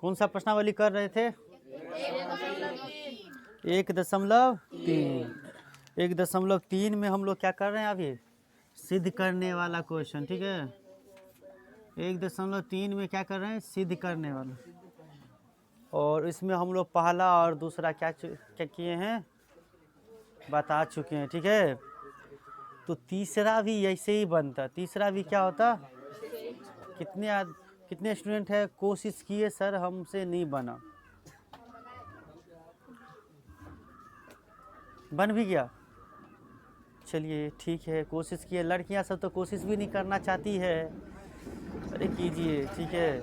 कौन सा प्रश्नावली कर रहे थे? 1.3। 1.3 में हम लोग क्या कर रहे हैं अभी? सिद्ध करने वाला क्वेश्चन, ठीक है। 1.3 में क्या कर रहे हैं? सिद्ध करने वाला। और इसमें हम लोग पहला और दूसरा क्या किए हैं, बता चुके हैं, ठीक है। तो तीसरा भी ऐसे ही बनता। तीसरा भी क्या होता? कितने स्टूडेंट है कोशिश किए सर हमसे नहीं बना? बन भी गया? चलिए ठीक है, कोशिश किए। लड़कियां सब तो कोशिश भी नहीं करना चाहती है। अरे कीजिए, ठीक है,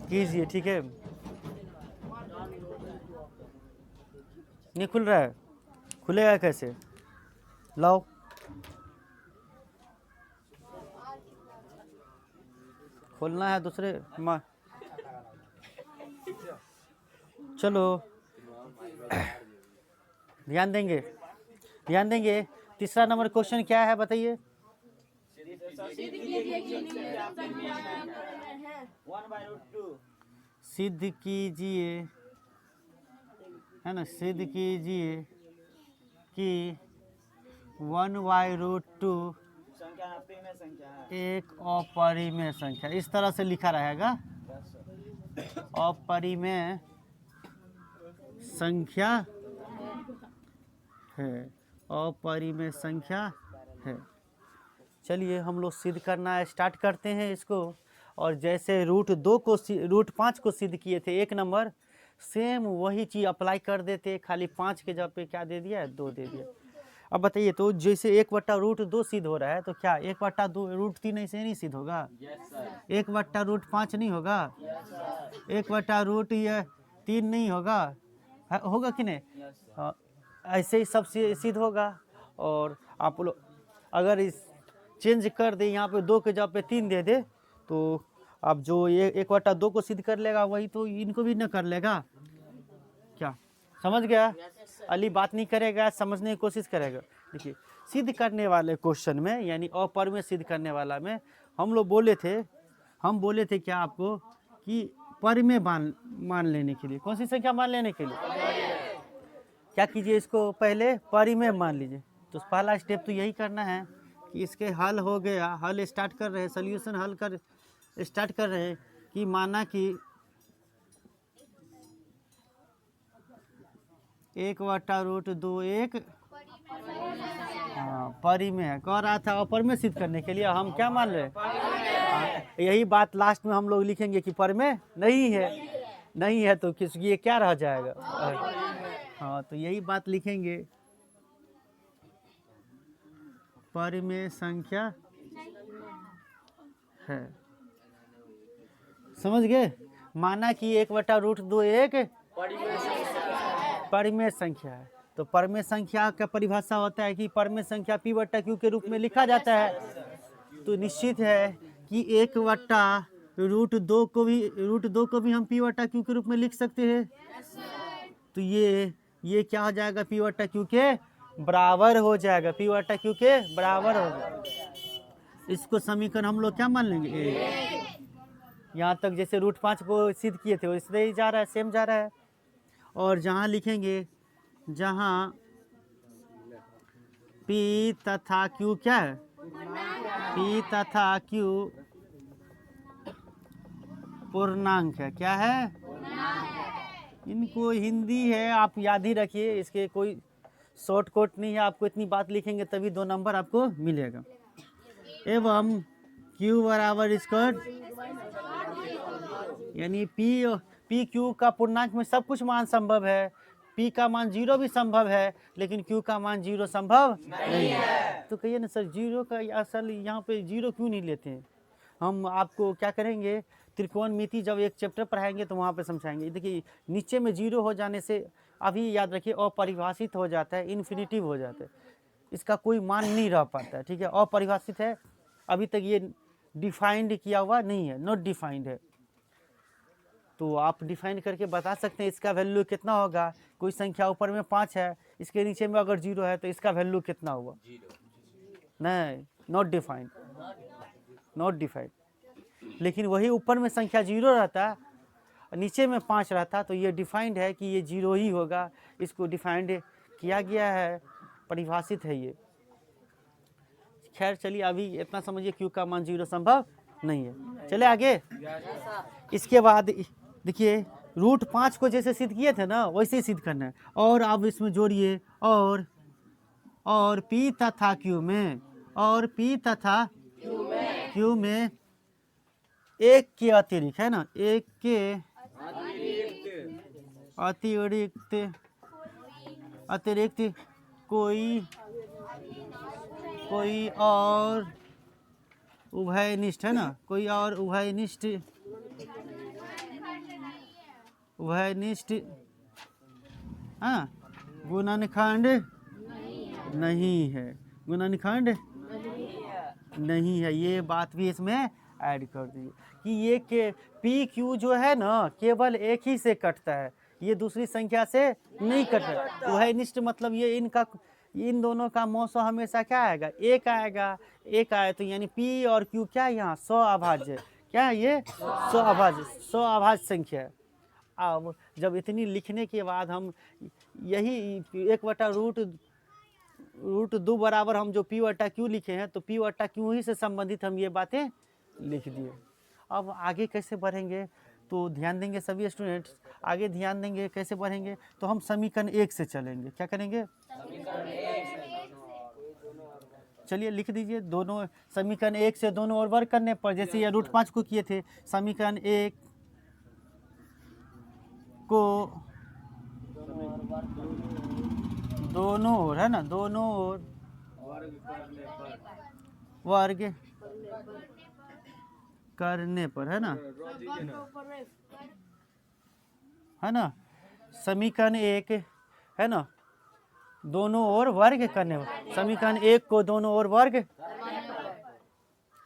कीजिए, ठीक है। नहीं खुल रहा है? खुलेगा कैसे? लाओ। खोलना है दूसरे चलो ध्यान देंगे, ध्यान देंगे। तीसरा नंबर क्वेश्चन क्या है बताइए? सिद्ध कीजिए, है ना, सिद्ध कीजिए कि 1/√2 एक अपरिमेय संख्या। इस तरह से लिखा रहेगा, अपरिमेय संख्या है, अपरिमेय संख्या है। चलिए हम लोग सिद्ध करना स्टार्ट करते हैं इसको। और जैसे √5 को सिद्ध किए थे 1 नंबर, सेम वही चीज़ अप्लाई कर देते, खाली 5 के जगह पे क्या दे दिया? 2 दे दिया। अब बताइए, तो जैसे 1/√2 सिद्ध हो रहा है, तो क्या 1/√3 ऐसे नहीं सिद्ध होगा? 1/√5 नहीं होगा? 1/√3 नहीं होगा? होगा कि नहीं? ऐसे ही सब सिद्ध होगा। और आप लोग अगर इस चेंज कर दे, यहाँ पे 2 के जगह पे 3 दे दे, तो अब जो ये 1/2 को सिद्ध कर लेगा वही तो इनको भी न कर लेगा। क्या समझ गया? अली बात नहीं करेगा, समझने की कोशिश करेगा। देखिए, सिद्ध करने वाले क्वेश्चन में, यानी अपरिमेय सिद्ध करने वाला में हम बोले थे क्या आपको कि परिमेय मान लेने के लिए, कौन सी संख्या मान लेने के लिए क्या कीजिए? इसको पहले परिमेय मान लीजिए। तो पहला स्टेप तो यही करना है कि इसके हल हो गया, हल स्टार्ट कर रहे हैं, सोल्यूशन हल कर स्टार्ट कर रहे हैं कि माना कि 1/√2 एक परिमेय है। कह रहा था अपरिमेय सिद्ध करने के लिए हम क्या मान रहे? यही बात लास्ट में हम लोग लिखेंगे कि परिमेय नहीं है। नहीं है तो किस ये क्या रह जाएगा? हाँ, तो यही बात लिखेंगे, परिमेय संख्या है। समझ गए? माना कि 1/√2 एक परिमेय संख्या है। तो परिमेय संख्या का परिभाषा होता है कि परिमेय संख्या P/Q के रूप में लिखा जाता है। तो निश्चित है कि 1/√2 को भी हम P/Q के रूप में लिख सकते हैं। तो ये क्या हो जाएगा? P/Q के बराबर हो जाएगा, P/Q के बराबर हो जाएगा। इसको समीकरण हम लोग क्या मान लेंगे? यहाँ तक जैसे √5 को सिद्ध किए थे वैसे ही जा रहा है, सेम जा रहा है। और जहाँ लिखेंगे, जहाँ P तथा Q क्या है? P तथा Q पूर्णांक है। क्या है? इनको हिंदी है, आप याद ही रखिए, इसके कोई शॉर्टकट नहीं है। आपको इतनी बात लिखेंगे तभी 2 नंबर आपको मिलेगा। एवं Q बराबर स्क्वायर, यानी P Q का पूर्णांक में सब कुछ मान संभव है। P का मान 0 भी संभव है, लेकिन Q का मान 0 संभव नहीं है। तो कहिए ना सर, 0 का असल यहाँ पे 0 क्यों नहीं लेते हैं? हम आपको क्या करेंगे, त्रिकोणमिति जब एक चैप्टर पढ़ाएंगे तो वहाँ पे समझाएंगे। देखिए, नीचे में 0 हो जाने से अभी याद रखिए अपरिभाषित हो जाता है, इन्फिनिटिव हो जाता है, इसका कोई मान नहीं रह पाता है, ठीक है। अपरिभाषित है, अभी तक ये डिफाइंड किया हुआ नहीं है, नॉट डिफाइंड है। तो आप डिफाइन करके बता सकते हैं इसका वैल्यू कितना होगा। कोई संख्या ऊपर में 5 है, इसके नीचे में अगर 0 है तो इसका वैल्यू कितना होगा? नहीं, नॉट डिफाइंड, नॉट डिफाइंड। लेकिन वही ऊपर में संख्या 0 रहता, नीचे में 5 रहता, तो ये डिफाइंड है कि ये 0 ही होगा। इसको डिफाइंड किया गया है, परिभाषित है ये। खैर चलिए, अभी इतना समझिए क्यू का मान 0 संभव नहीं है। चले आगे। इसके बाद देखिए, रूट 5 को जैसे सिद्ध किए थे ना, वैसे ही सिद्ध करना है। और अब इसमें जोड़िए और पी तथा क्यू में, और पी तथा क्यू में एक के अतिरिक्त, है ना, एक के अतिरिक्त कोई और उभयनिष्ठ, है ना, कोई और उभयनिष्ठ हाँ गुणनखंड नहीं है, गुणनखंड नहीं है। ये बात भी इसमें ऐड कर दी कि ये के पी क्यू जो है ना, केवल एक ही से कटता है, ये दूसरी संख्या से नहीं कटता। उभयनिष्ठ मतलब ये इन दोनों का मौसम हमेशा क्या आएगा, एक आएगा। एक आए तो यानी पी और क्यू क्या है, यहाँ 100 अभाज्य, क्या है ये 100 अभाज्य संख्या है। अब जब इतनी लिखने के बाद हम यही 1/√2 बराबर हम जो पी वटा क्यू लिखे हैं, तो पी वटा क्यू ही से संबंधित हम ये बातें लिख दिए। अब आगे कैसे बढ़ेंगे, तो ध्यान देंगे सभी स्टूडेंट्स, आगे ध्यान देंगे कैसे बढ़ेंगे। तो हम समीकरण 1 से चलेंगे। क्या करेंगे, चलिए लिख दीजिए। दोनों समीकरण 1 से दोनों ओर वर्ग करने पर, जैसे ये √5 को किए थे, समीकरण 1 को दोनों ओर, है ना, दोनों ओर वर्ग करने पर, है ना, समीकरण 1, है ना, दोनों ओर वर्ग करने पर, समीकरण 1 को दोनों ओर वर्ग,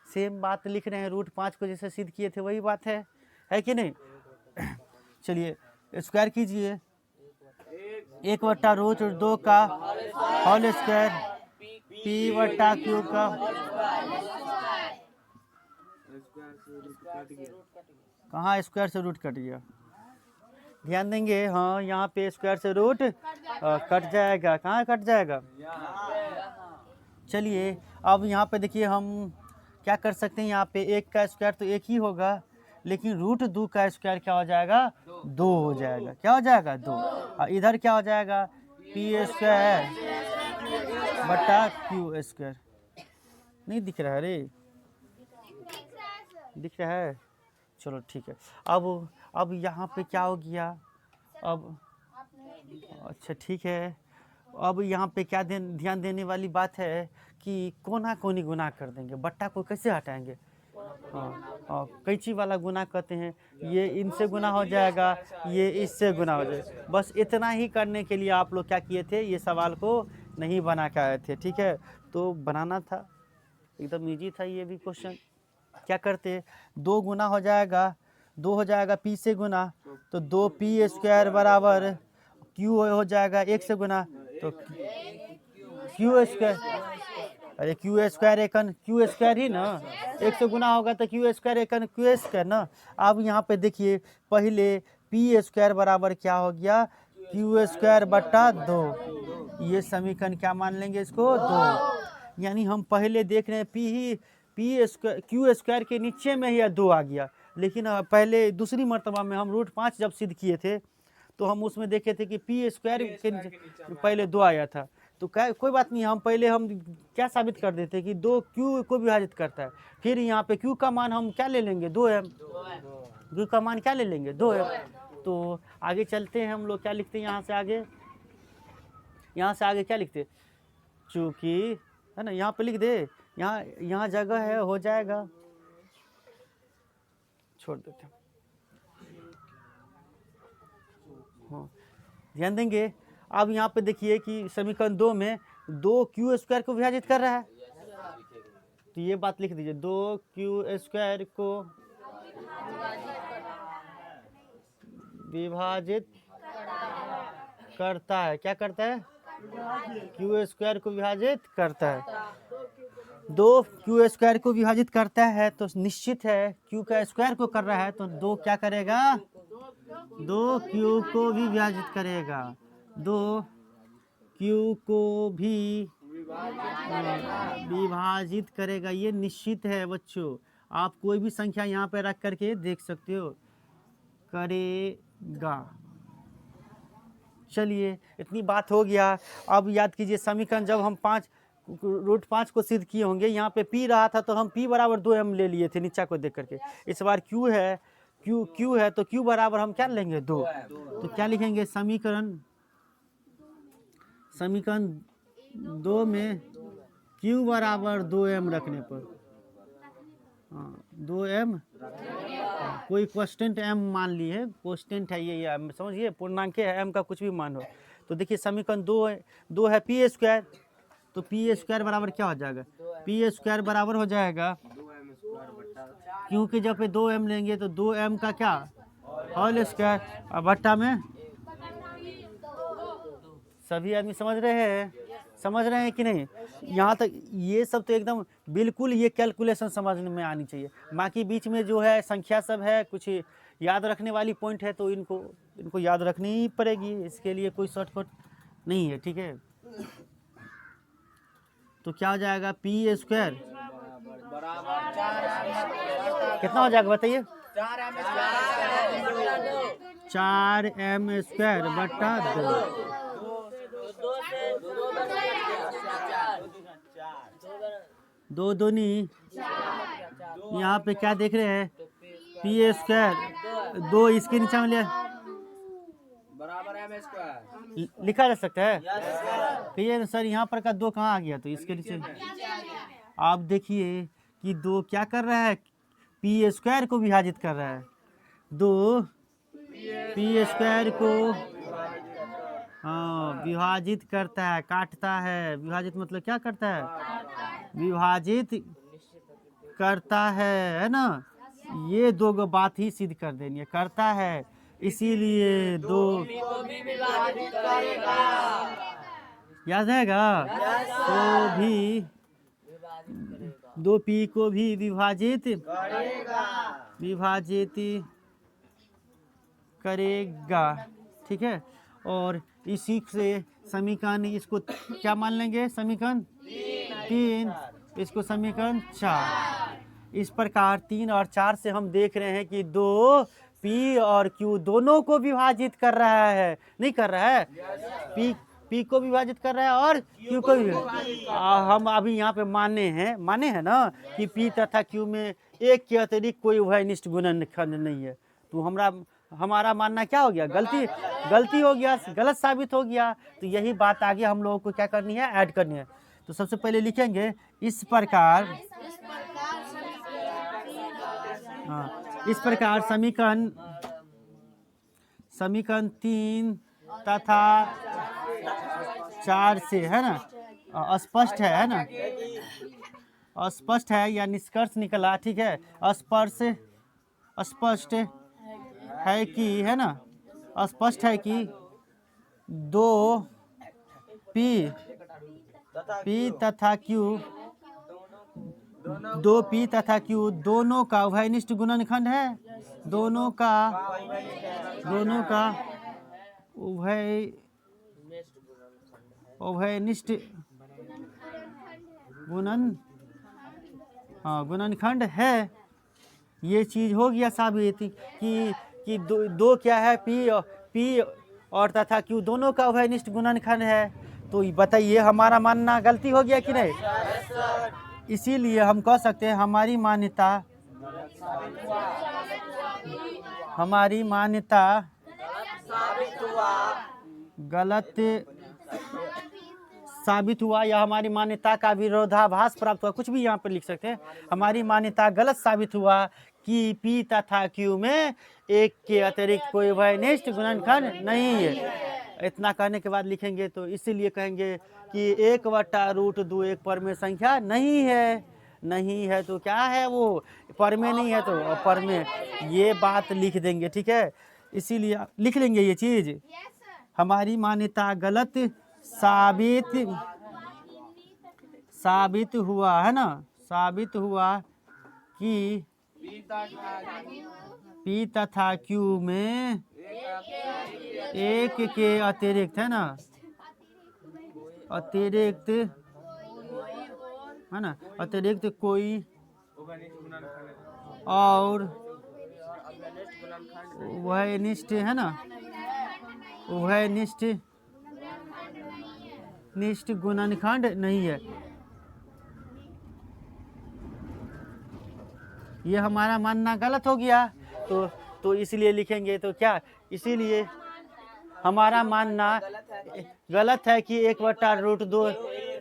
सेम बात लिख रहे हैं, √5 को जैसे सिद्ध किए थे वही बात है कि नहीं। चलिए स्क्वायर कीजिए, 1/√2 का होल स्क्वायर पी वटा क्यू का, कहाँ स्क्वायर से रूट कट गया, ध्यान देंगे। हाँ, यहाँ पे स्क्वायर से रूट कट जाएगा, कहाँ कट जाएगा। चलिए अब यहाँ पे देखिए, हम क्या कर सकते हैं, यहाँ पे 1 का स्क्वायर तो 1 ही होगा, लेकिन √2 का स्क्वायर क्या हो जाएगा, 2 हो जाएगा। क्या हो जाएगा, 2। और इधर क्या हो जाएगा, पी स्क्वायर बटा क्यू स्क्वायर। नहीं दिख रहा है रे, दिख रहा है, चलो ठीक है। अब यहाँ पे क्या हो गया, अब अच्छा ठीक है। अब यहाँ पे क्या ध्यान देने वाली बात है कि कोना कोनी गुना कर देंगे, बट्टा को कैसे हटाएंगे। हाँ, कैंची वाला गुना कहते हैं, ये इनसे गुना हो जाएगा, ये इससे गुना हो जाएगा। बस इतना ही करने के लिए आप लोग क्या किए थे, ये सवाल को नहीं बना के आए थे, ठीक है। तो बनाना था, एकदम ईजी था ये भी क्वेश्चन। क्या करते, 2 गुना हो जाएगा, 2 हो जाएगा पी से गुना, तो 2p स्क्वायर बराबर क्यू हो जाएगा 1 से गुना, तो क्यू स्क्वायर, अरे क्यू स्क्वायर एकन क्यू स्क्वायर ही ना, 1 से गुना होगा तो क्यू स्क्वायर एकन क्यू स्क्वायर ना। अब यहाँ पे देखिए, पहले पी स्क्वायर बराबर क्या हो गया, क्यू स्क्वायर बटा 2। ये समीकरण क्या मान लेंगे इसको, 2। यानी हम पहले देख रहे हैं पी स्क्वायर क्यू स्क्वायर के नीचे में ही 2 आ गया, लेकिन पहले दूसरी मर्तबा में हम √5 जब सिद्ध किए थे, तो हम उसमें देखे थे कि पी स्क्वायर के पहले 2 आया था। तो कोई बात नहीं, हम क्या साबित कर देते कि 2 क्यू को विभाजित करता है। फिर यहाँ पे क्यू का मान हम क्या ले लेंगे, 2m, क्यू का मान क्या ले लेंगे, 2m। तो आगे चलते हैं, हम लोग क्या लिखते हैं यहाँ से आगे क्या लिखते, चूँकि, है ना, यहाँ पे लिख दे, यहाँ जगह है, हो जाएगा, छोड़ देते हैं। हाँ, ध्यान देंगे। अब यहाँ पे देखिए कि समीकरण 2 में 2 क्यू स्क्वायर को विभाजित कर रहा है, तो ये बात लिख दीजिए, 2 क्यू स्क्वायर को विभाजित करता है। क्या करता है, क्यू स्क्वायर को विभाजित करता है। 2 क्यू स्क्वायर को विभाजित करता है तो निश्चित है क्यू का स्क्वायर को कर रहा है तो 2 क्या करेगा, 2 क्यू को भी विभाजित करेगा, 2 क्यू को भी विभाजित करेगा। ये निश्चित है बच्चों, आप कोई भी संख्या यहाँ पे रख करके देख सकते हो, करेगा। चलिए इतनी बात हो गया। अब याद कीजिए समीकरण जब हम 5 को सिद्ध किए होंगे, यहाँ पे P रहा था तो हम P बराबर 2m ले लिए थे नीचा को देख करके। इस बार Q है, Q है तो Q बराबर हम क्या लेंगे 2। तो क्या लिखेंगे, समीकरण 2 में Q बराबर 2m रखने पर, हाँ 2m, कोई कांस्टेंट m मान ली है, कांस्टेंट है ये समझिए, पूर्णांक है, m का कुछ भी मान हो। तो देखिए समीकरण 2 है P स्क्वायर, तो P स्क्वायर बराबर क्या हो जाएगा, P स्क्वायर बराबर हो जाएगा, क्योंकि जब पे 2m लेंगे तो 2m का क्या होल स्क्वायर, और बट्टा में, सभी आदमी समझ रहे हैं कि नहीं। यहाँ तक ये सब तो एकदम बिल्कुल ये कैलकुलेशन समझने में आनी चाहिए। बाकी बीच में जो है संख्या सब है, कुछ याद रखने वाली पॉइंट है तो इनको याद रखनी ही पड़ेगी, इसके लिए कोई शॉर्टकट नहीं है, ठीक है। तो क्या हो जाएगा, P स्क्वायर कितना हो जाएगा बताइए, 4m स्क्वायर बट्टा 2 दूनी, यहाँ पे क्या देख रहे हैं, P स्क्वायर 2 इसके नीचे में लिखा जा सकता है। कहिए सर यहाँ पर का 2 कहाँ आ गया, तो इसके नीचे आप देखिए कि 2 क्या कर रहा है, P स्क्वायर को विभाजित कर रहा है, 2 P स्क्वायर को हाँ विभाजित करता है, काटता है, विभाजित मतलब क्या करता है, विभाजित करता है ना। ये 2 बात ही सिद्ध कर देनी है, करता है, इसीलिए 2 याद रहेगा, तो भी 2p को भी विभाजित करेगा, ठीक है। और इसी से समीकरण, इसको क्या मान लेंगे, समीकरण 3, इसको समीकरण 4। इस प्रकार 3 और 4 से हम देख रहे हैं कि 2 P और Q दोनों को विभाजित कर रहा है, नहीं कर रहा है, P को विभाजित कर रहा है और Q को भी। हम अभी यहाँ पे माने हैं ना कि P तथा Q में एक के अतिरिक्त कोई उभयनिष्ठ गुणनखंड नहीं है। तो हमारा मानना क्या हो गया, गलती हो गया, गलत साबित हो गया। तो यही बात आगे हम लोगों को क्या करनी है, ऐड करनी है। तो सबसे पहले लिखेंगे इस प्रकार, हाँ इस प्रकार समीकरण 3 तथा 4 से है ना, स्पष्ट है ना, स्पष्ट है या निष्कर्ष निकला, ठीक है, स्पष्ट है कि, है ना, स्पष्ट है कि 2p तथा Q दोनों का उभयनिष्ठ गुणनखंड है, दोनों का उभयनिष्ठ गुणनखंड है। ये चीज हो गया साबित कि दो क्या है, P और तथा Q दोनों का उभयनिष्ठ गुणनखंड है। तो बताइए हमारा मानना गलती हो गया कि नहीं। इसीलिए हम कह सकते हैं हमारी मान्यता गलत साबित हुआ, या हमारी मान्यता का विरोधाभास प्राप्त हुआ, कुछ भी यहाँ पर लिख सकते हैं। हमारी मान्यता गलत साबित हुआ कि P तथा Q में एक के अतिरिक्त कोई उभयनिष्ठ गुणनखंड नहीं है। इतना कहने के बाद लिखेंगे तो इसीलिए कहेंगे कि 1/√2 एक परमेय संख्या नहीं है। तो क्या है वो, परमेय नहीं है, तो परमेय, ये बात लिख देंगे, ठीक है। इसीलिए लिख लेंगे ये चीज, साबित हुआ है ना, साबित हुआ कि पी तथा क्यू में एक के अतिरिक्त, है ना, अतिरिक्त, है ना, अतिरिक्त कोई और उभयनिष्ठ, है ना, उभयनिष्ठ गुणनखंड नहीं है। ये हमारा मानना गलत हो गया, तो इसलिए लिखेंगे तो क्या, इसीलिए हमारा मानना गलत है कि 1/√2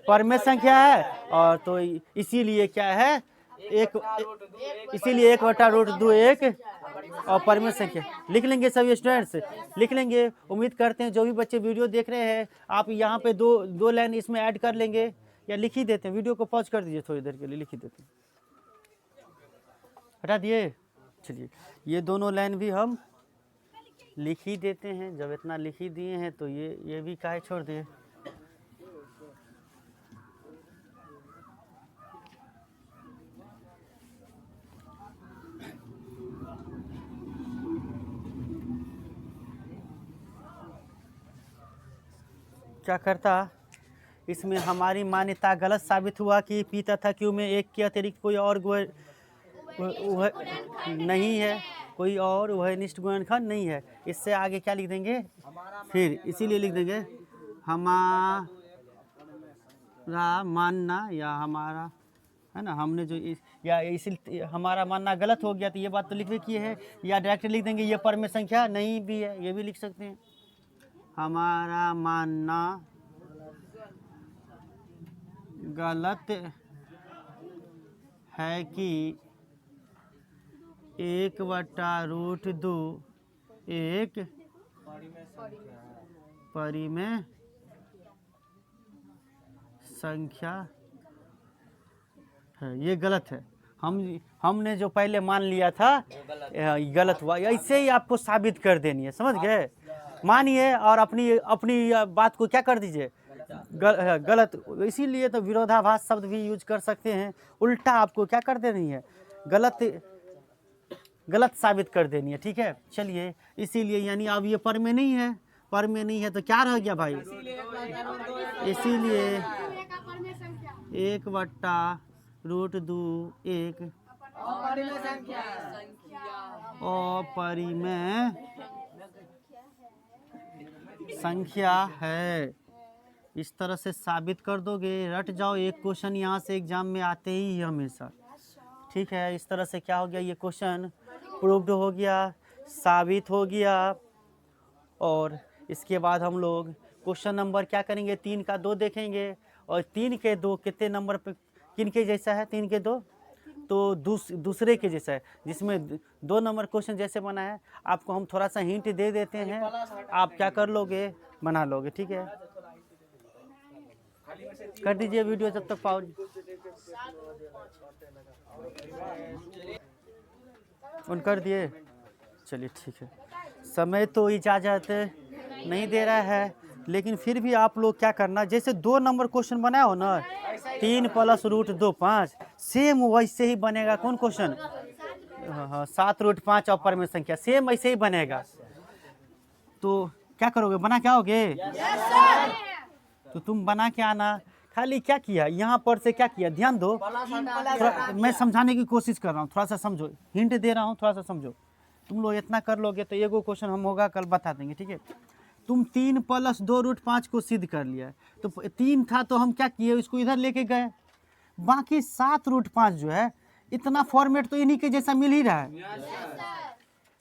परमेय संख्या है, और तो इसीलिए क्या है, इसीलिए 1/√2 एक और परमेय संख्या। लिख लेंगे सभी स्टूडेंट्स, लिख लेंगे। उम्मीद करते हैं जो भी बच्चे वीडियो देख रहे हैं आप यहाँ पे दो लाइन इसमें ऐड कर लेंगे, या लिख ही देते हैं। वीडियो को पॉज कर दीजिए थोड़ी देर के लिए, लिख ही देते हैं। हटा दिए, चलिए ये दोनों लाइन भी हम लिख ही देते हैं। जब इतना लिख ही दिए हैं तो ये भी काहे छोड़ दिए। क्या करता, इसमें हमारी मान्यता गलत साबित हुआ कि पी तथा क्यू में एक के अतिरिक्त कोई और नहीं है, कोई और उभयनिष्ठ गुणनखंड नहीं है। इससे आगे क्या लिख देंगे फिर, इसीलिए लिख देंगे हमारा मानना, या हमारा, है ना, हमने जो या इसी हमारा मानना गलत हो गया, तो ये बात तो लिखने की है, या डायरेक्ट लिख देंगे ये परमेय संख्या नहीं भी है, ये भी लिख सकते हैं। हमारा मानना गलत है कि 1/√2 एक परिमेय संख्या है, ये गलत है। हमने जो पहले मान लिया था गलत हुआ, ऐसे ही आपको साबित कर देनी है, समझ गए। मानिए और अपनी बात को क्या कर दीजिए गलत। इसीलिए तो विरोधाभास शब्द भी यूज कर सकते हैं। उल्टा आपको क्या कर देनी है, गलत साबित कर देनी है, ठीक है। चलिए इसीलिए यानी अब ये परमेय नहीं है, परमेय नहीं है तो क्या रह गया भाई, इसीलिए 1/√2 एक अपरिमेय संख्या है। इस तरह से साबित कर दोगे, रट जाओ। एक क्वेश्चन यहाँ से एग्जाम में आते ही हमेशा, ठीक है। इस तरह से क्या हो गया, ये क्वेश्चन प्रूव्ड हो गया, साबित हो गया। और इसके बाद हम लोग क्वेश्चन नंबर क्या करेंगे, 3 का 2 देखेंगे। और 3 के 2 कितने नंबर पे, किन के जैसा है, 3 के 2 तो दूसरे के जैसा है, जिसमें 2 नंबर क्वेश्चन जैसे बना है। आपको हम थोड़ा सा हिंट दे देते हैं, आप क्या कर लोगे, बना लोगे, ठीक है। कर दीजिए वीडियो जब तक पॉज। उन कर दिए, चलिए ठीक है। समय तो इजाज़त नहीं दे रहा है, लेकिन फिर भी आप लोग क्या करना, जैसे 2 नंबर क्वेश्चन बनाया हो ना, 3 + √2 5, सेम वैसे ही बनेगा। कौन क्वेश्चन, हाँ 7√5 और परमेय संख्या, सेम ऐसे ही बनेगा। तो क्या करोगे, बना के आओगे? तो तुम बना के आना। खाली क्या किया यहाँ पर से, क्या किया ध्यान दो, मैं समझाने की कोशिश कर रहा हूँ, थोड़ा सा समझो, हिंट दे रहा हूँ, थोड़ा सा समझो। तुम लोग इतना कर लोगे तो एगो क्वेश्चन हम होगा कल बता देंगे, ठीक है। तुम 3 + 2√5 को सिद्ध कर लिया, तो 3 था तो हम क्या किए, इसको इधर लेके गए। बाकी 7√5 जो है, इतना फॉर्मेट तो इन्हीं के जैसा मिल ही रहा है,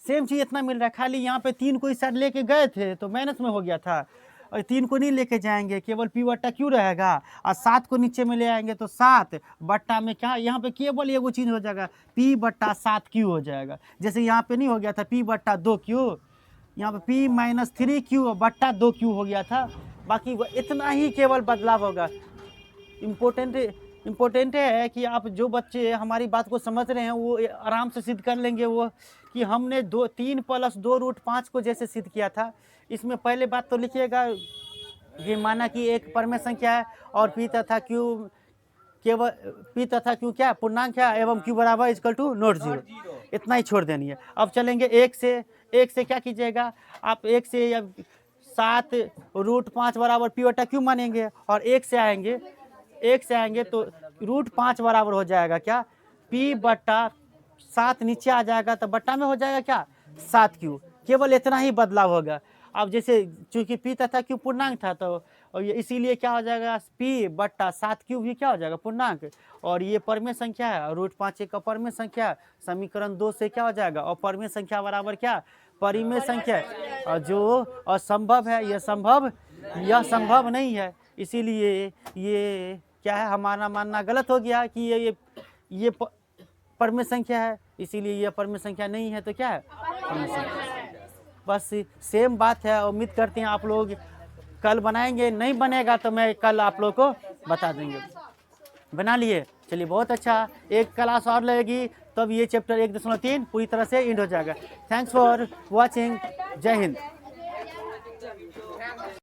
सेम चीज इतना मिल रहा है। खाली यहाँ पे 3 को इस साइड लेके गए थे तो माइनस में हो गया था, और 3 को नहीं लेके जाएंगे, केवल P/Q रहेगा। और 7 को नीचे में ले आएंगे तो 7 बट्टा में क्या, यहाँ पे केवल एगो चीज हो जाएगा, P/7Q हो जाएगा। जैसे यहाँ पे नहीं हो गया था P/2Q, यहाँ पे P-3Q/2Q हो गया था। बाकी इतना ही केवल बदलाव होगा। इम्पोर्टेंट है कि आप जो बच्चे हमारी बात को समझ रहे हैं वो आराम से सिद्ध कर लेंगे, वो कि हमने 3 + 2√5 को जैसे सिद्ध किया था। इसमें पहले बात तो लिखिएगा, ये माना कि एक परमेय संख्या है और P तथा Q केवल पी तथा क्यू क्या है, पूर्णांक है, एवं क्यू बराबर इक्वल टू नॉट जीरो, इतना ही छोड़ देनी है। अब चलेंगे एक से क्या कीजिएगा आप, एक से या 7√5 बराबर पी बटा क्यू मानेंगे, और एक से आएंगे तो √5 बराबर हो जाएगा क्या, पी बटा 7 नीचे आ जाएगा तो बट्टा में हो जाएगा क्या 7q, केवल इतना ही बदलाव होगा। अब जैसे चूंकि पी तथा क्यू पूर्णांक था तो और ये इसीलिए क्या हो जाएगा, p बट्टा 7q भी क्या हो जाएगा पूर्णांक, और ये परमेय संख्या है, √5 एक अपरमेय संख्या, समीकरण 2 से क्या हो जाएगा, और परमेय संख्या बराबर क्या परिमेय संख्या, और जो असंभव है यह संभव नहीं है, इसीलिए ये क्या है, हमारा मानना गलत हो गया कि ये परमेय संख्या है, इसीलिए यह परमेय संख्या नहीं है तो क्या है परमेय संख्या। बस सेम बात है, उम्मीद करते हैं आप लोग कल बनाएंगे, नहीं बनेगा तो मैं कल आप लोग को बता देंगे। बना लिए, चलिए बहुत अच्छा, एक क्लास और लगेगी तब ये चैप्टर 1.3 पूरी तरह से एंड हो जाएगा। थैंक्स फॉर वॉचिंग, जय हिंद।